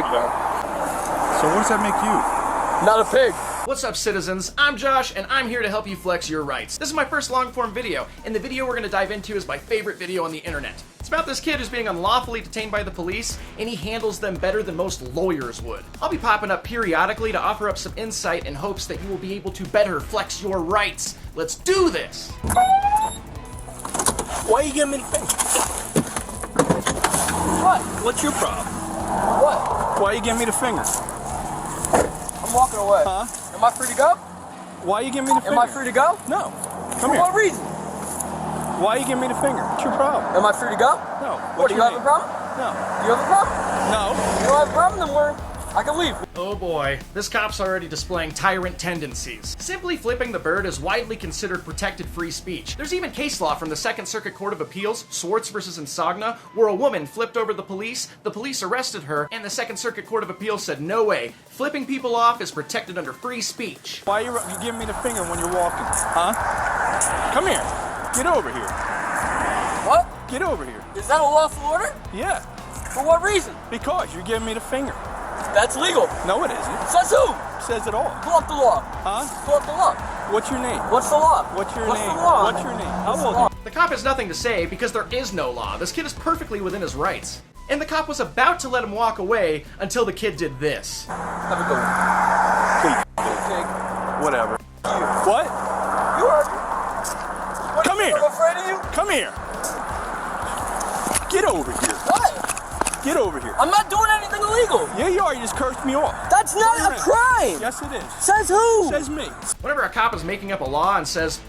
pig, though. So what does that make you? Not a pig. What's up, citizens? I'm Josh, and I'm here to help you flex your rights. This is my first long-form video, and the video we're going to dive into is my favorite video on the internet. It's about this kid who's being unlawfully detained by the police, and he handles them better than most lawyers would. I'll be popping up periodically to offer up some insight in hopes that you will be able to better flex your rights. Let's do this! Why you giving me the finger? What? What's your problem? What? Why you giving me the finger? I'm walking away. Huh? Am I free to go? Why you giving me the finger? Am I free to go? No. For Come here. what reason? Why you giving me the finger? What's your problem? Am I free to go? No. What, do you have a problem? No. Do you have a problem? No. You don't have a problem, then I can leave. Oh boy, this cop's already displaying tyrant tendencies. Simply flipping the bird is widely considered protected free speech. There's even case law from the Second Circuit Court of Appeals, Swartz versus Insogna, where a woman flipped over the police arrested her, and the Second Circuit Court of Appeals said, no way, flipping people off is protected under free speech. Why you giving me the finger when you're walking? Huh? Come here. Get over here. What? Get over here. Is that a lawful order? Yeah. For what reason? Because you're giving me the finger. That's legal. No, it isn't. Says who? Says it all. Pull up the law. Huh? Pull up the law. What's your name? What's the law? What's your What's name? the law? What's your name? How What's the old law? are you? The cop has nothing to say because there is no law. This kid is perfectly within his rights. And the cop was about to let him walk away until the kid did this. Have a good one. Pig. Whatever. What? You heard me. What, Come here. I'm afraid of you? Come here. Get over here. What? Get over here. I'm not doing anything illegal. Yeah, you are. You just cursed me off. That's not a crime. Yes, it is. Says who? Says me. Whenever a cop is making up a law and says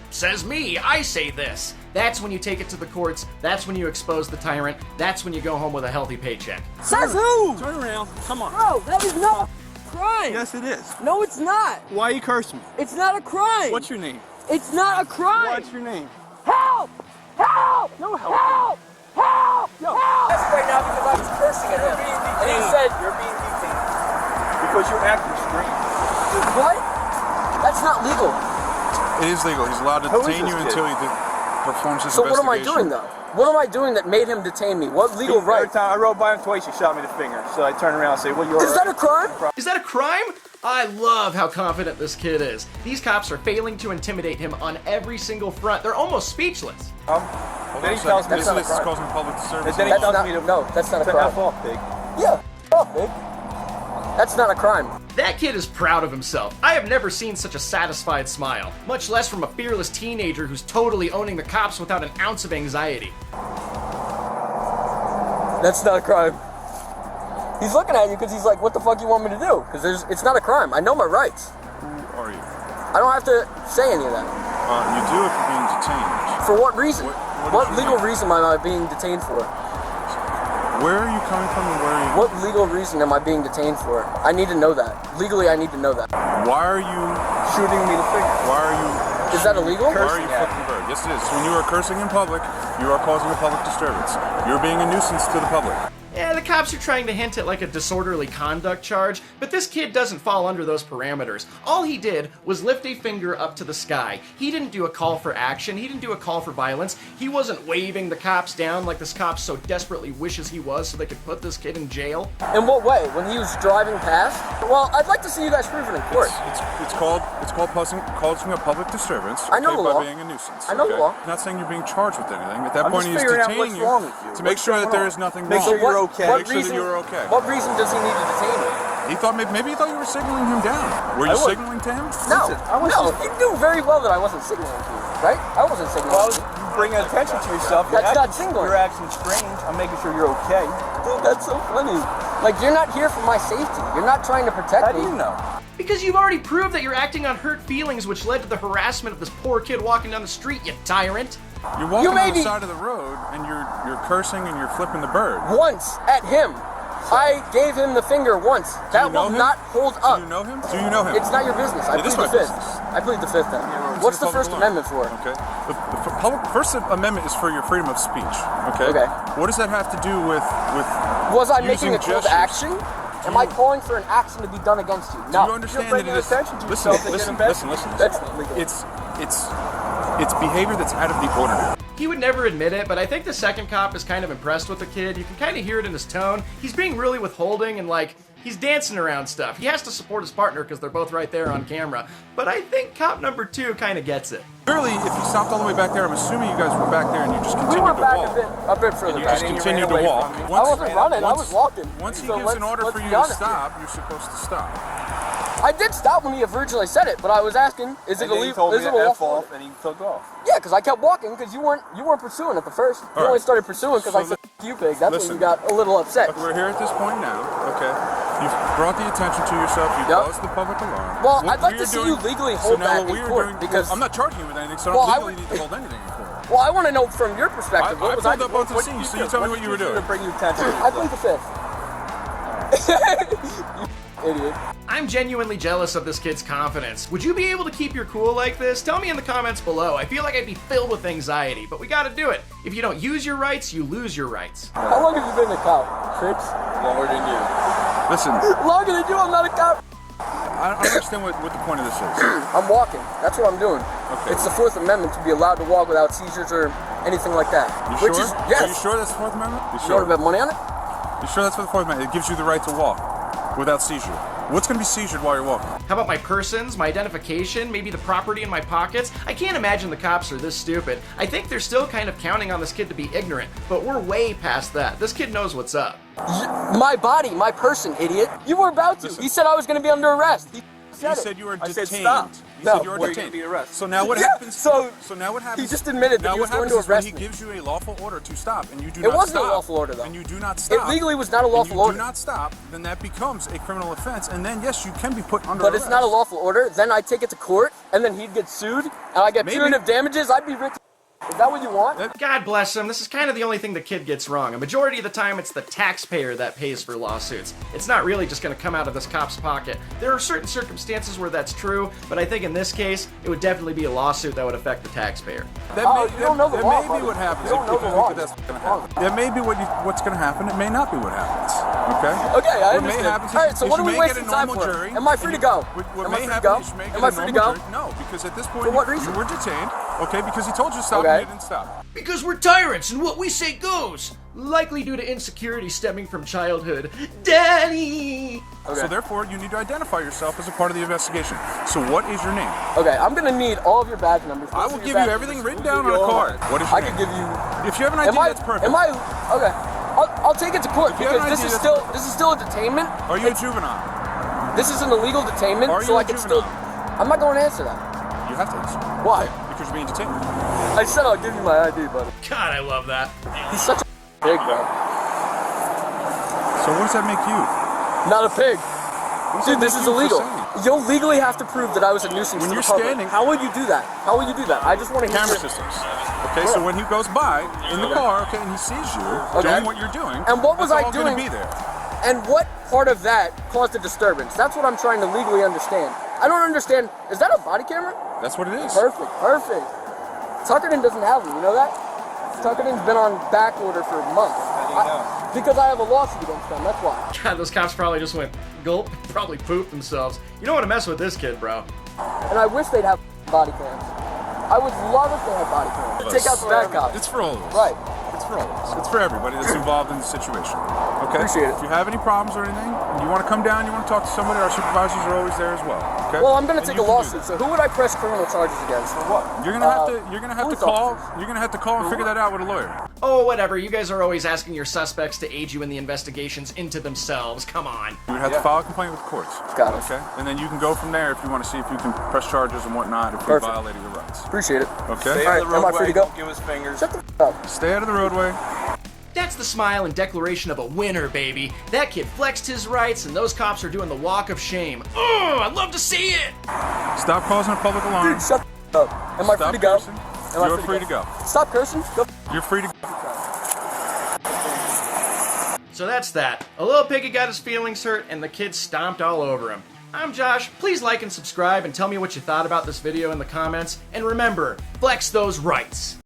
me, I say this, that's when you take it to the courts, that's when you expose the tyrant, that's when you go home with a healthy paycheck. Says who? Turn around. Come on. Bro, that is not a crime. Yes, it is. No, it's not. Why you cursing me? It's not a crime. What's your name? It's not a crime. What's your name? Help! Help! No help. Help! Help! Yo. Help! That's right now because I was cursing at him. And he said, You're being detained. Because you're acting strange. dude, what? That's not legal. It is legal. He's allowed to Who is detain this you kid? until he performs his So what am I investigation. doing though? What am I doing that made him detain me? What legal right? Every time I rode by him twice, he shot me the finger. So I turned around and said, well, you're Is that a crime? Is that a crime? I love how confident this kid is. These cops are failing to intimidate him on every single front. They're almost speechless. Hold Then on he a tells second. me This that's not a is crime. causing public disturbance. Then he That's tells not, me to... no, that's not a Take crime. that off, pig. Yeah, off, big. That's not a crime. That kid is proud of himself. I have never seen such a satisfied smile, much less from a fearless teenager who's totally owning the cops without an ounce of anxiety. That's not a crime. He's looking at you because he's like, what the fuck you want me to do? Because it's not a crime. I know my rights. Who are you? I don't have to say any of that. You do if you're being detained. For what reason? What What is legal your name? reason am I being detained for? Where are you coming from and where are you? What legal reason am I being detained for? I need to know that. Legally, I need to know that. Why are you Shooting me the finger. Why are you Is that illegal? Why are you flipping the bird? Yes, it is. When you are cursing in public, you are causing a public disturbance. You're being a nuisance to the public. Yeah, the cops are trying to hint at like a disorderly conduct charge, but this kid doesn't fall under those parameters. All he did was lift a finger up to the sky. He didn't do a call for action. He didn't do a call for violence. He wasn't waving the cops down like this cop so desperately wishes he was so they could put this kid in jail. In what way? When he was driving past? Well, I'd like to see you guys prove it in court. It's called causing a public disturbance. I know okay, the law. By being a nuisance. I know the okay? law. I'm not saying you're being charged with anything. At that I'm point, just he's figuring out detaining what's you wrong with you. to make What's sure going that there on? is nothing Make wrong. sure you're okay. Make sure that you're okay. What reason does he need to detain me? He thought maybe he thought you were signaling him down. Were you signaling to him? No, Listen, you knew very well that I wasn't signaling to you, right? I wasn't signaling Well, to you. you bring attention to yourself. That's not signaling. You're acting strange. I'm making sure you're okay. Dude, that's so funny. Like, you're not here for my safety. You're not trying to protect How me. do you know? Because you've already proved that you're acting on hurt feelings, which led to the harassment of this poor kid walking down the street, you tyrant. You're walking may on the be- side of the road and you're cursing and you're flipping the bird. Once at him. I gave him the finger once. That you know will him? not hold up. Do you know him? Do you know him? It's not your business. I It is plead the my fifth. business. I plead the fifth then. It's What's the public First law. Amendment for? Okay. The First Amendment is for your freedom of speech. Okay. Okay. What does that have to do with Was I using making a call to gestures? action? Am I calling for an action to be done against you? Do No. you understand You're that bringing it is? attention to Listen, yourself to get listen, invested. listen. That's not legal. It's behavior that's out of the ordinary. He would never admit it, but I think the second cop is kind of impressed with the kid. You can kind of hear it in his tone. He's being really withholding and like, he's dancing around stuff. He has to support his partner because they're both right there on camera. But I think cop number 2 kind of gets it. Clearly, if you stopped all the way back there, I'm assuming you guys were back there and you just We continued were to back walk. a bit further You back. just continued to walk. I wasn't running, I was walking. Once he So gives an order let's for you be to honest stop, you're supposed to stop. I did stop when he originally said it, but I was asking, is it illegal? Is it a lawful? and he took off. Yeah, because I kept walking because you weren't pursuing at the first. You only started pursuing because I said you pig. That's when you got a little upset. We're here at this point now, okay? You've brought the attention to yourself, you've caused the public alarm. Well, I'd like to see you legally hold that in court because I'm not charging you with anything, so I don't legally need to hold anything in court. Well, I want to know from your perspective. I pulled up onto the scene, so you tell me what you were doing. To bring you attention. I plead the fifth. You idiot. I'm genuinely jealous of this kid's confidence. Would you be able to keep your cool like this? Tell me in the comments below. I feel like I'd be filled with anxiety, but we gotta do it. If you don't use your rights, you lose your rights. How long have you been a cop, Fritz? Longer than you. Listen, Longer than you, I'm not a cop. I don't understand what the point of this is. I'm walking. That's what I'm doing. Okay. It's the Fourth Amendment to be allowed to walk without seizures or anything like that. You Which sure? is, yes. Are you sure that's the Fourth Amendment? You You sure? want to bet money on it? You sure that's for the Fourth Amendment? It gives you the right to walk without seizure. What's going to be seizured while you're walking? How about my persons, my identification, maybe the property in my pockets? I can't imagine the cops are this stupid. I think they're still kind of counting on this kid to be ignorant, but we're way past that. This kid knows what's up. My body, my person, idiot. You were about to. Listen. He said I was going to be under arrest. He You said it. said you were I detained. said stop. You No, said you were wait. detained. Be arrested. So now what Yeah, happens? so now what happens? he just admitted that now he was what going happens to is when arrest he me. gives you a lawful order to stop, and you do It not wasn't a stop. lawful order, though. And you do not stop. It legally was not a lawful and you order. do not stop, then that becomes a criminal offense, and then yes, you can be put under But arrest. it's not a lawful order. Then I take it to court, and then he'd get sued, and I get Maybe. punitive damages. I'd be rich. Is that what you want? God bless him, this is kind of the only thing the kid gets wrong. A majority of the time, it's the taxpayer that pays for lawsuits. It's not really just gonna come out of this cop's pocket. There are certain circumstances where that's true, but I think in this case, it would definitely be a lawsuit that would affect the taxpayer. That Oh, may, you don't know the that law, may buddy. be what happens. You don't if know you the think law. that that's going to happen. That may be what's going to happen. It may not be what happens. Okay. Okay, I What may understand. happen is All right, so is what are you we may get wasting a time normal for? jury, Am I free to go? What Am may I free to happen go? is you may Am get I a free to normal go? jury. No, because at this point For what reason? you were detained. Okay, because he told you to stop Okay. and you didn't stop. Because we're tyrants and what we say goes! Likely due to insecurity stemming from childhood. Daddy! Okay. So therefore, you need to identify yourself as a part of the investigation. So what is your name? Okay, I'm gonna need all of your badge numbers. I Most will of give your you badge everything numbers. written down on a card. What is your I name? could give you. If you have an ID, that's perfect. Am I? Okay. I'll take it to court If you have because an this ID, is that's still a detainment. Are you a juvenile? This is an illegal detainment, Are so you I a can still. juvenile? I'm not going to answer that. You have to answer. Why? Because you're being detained. I said I'll give you my ID, buddy. God, I love that. He's such a pig, bro. So what does that make you? Not a pig. Dude, this make is you for illegal. saying? You'll legally have to prove that I was a nuisance When to you're the public. standing- How would you do that? How would you do that? I just want to hear Camera your- systems. Okay, so when he goes by in the car, okay, and he sees you doing what you're doing, And what was that's I all gonna doing? be there. And what part of that caused a disturbance? That's what I'm trying to legally understand. I don't understand. Is that a body camera? That's what it is. Perfect, perfect. Tuckerton doesn't have them, you know that? Tuckerton's been on back order for months. Because I have a lawsuit against them, that's why. God, those cops probably just went gulp, probably pooped themselves. You don't want to mess with this kid, bro. And I wish they'd have body cams. I would love if they had body cams. Take out the bad cops. It's for all of us. Right. It's for all of us. It's for everybody that's involved in the situation. Okay? Appreciate it. If you have any problems or anything, and you want to come down, you want to talk to somebody, our supervisors are always there as well. Okay? Well, I'm going to And take you a can do lawsuit, that. so who would I press criminal charges against? For what? You're gonna have to police call. officers. You're gonna have to call and figure that out with a lawyer. Oh, whatever. You guys are always asking your suspects to aid you in the investigations into themselves. Come on. You would have to file a complaint with the courts. Got it. Okay, and then you can go from there if you want to see if you can press charges and whatnot if you Perfect. violated your rights. Appreciate it. Okay. Stay All out right, of the am I roadway. free to go? Don't give us fingers. Shut the up. Stay out of the roadway. That's the smile and declaration of a winner, baby. That kid flexed his rights, and those cops are doing the walk of shame. Oh, I'd love to see it! Stop causing a public alarm. Dude, shut the up. Am I Stop free to go? cursing. Am I You're free to go. Stop cursing. Go. You're free to go. So that's that. A little piggy got his feelings hurt, and the kid stomped all over him. I'm Josh. Please like and subscribe, and tell me what you thought about this video in the comments. And remember, flex those rights.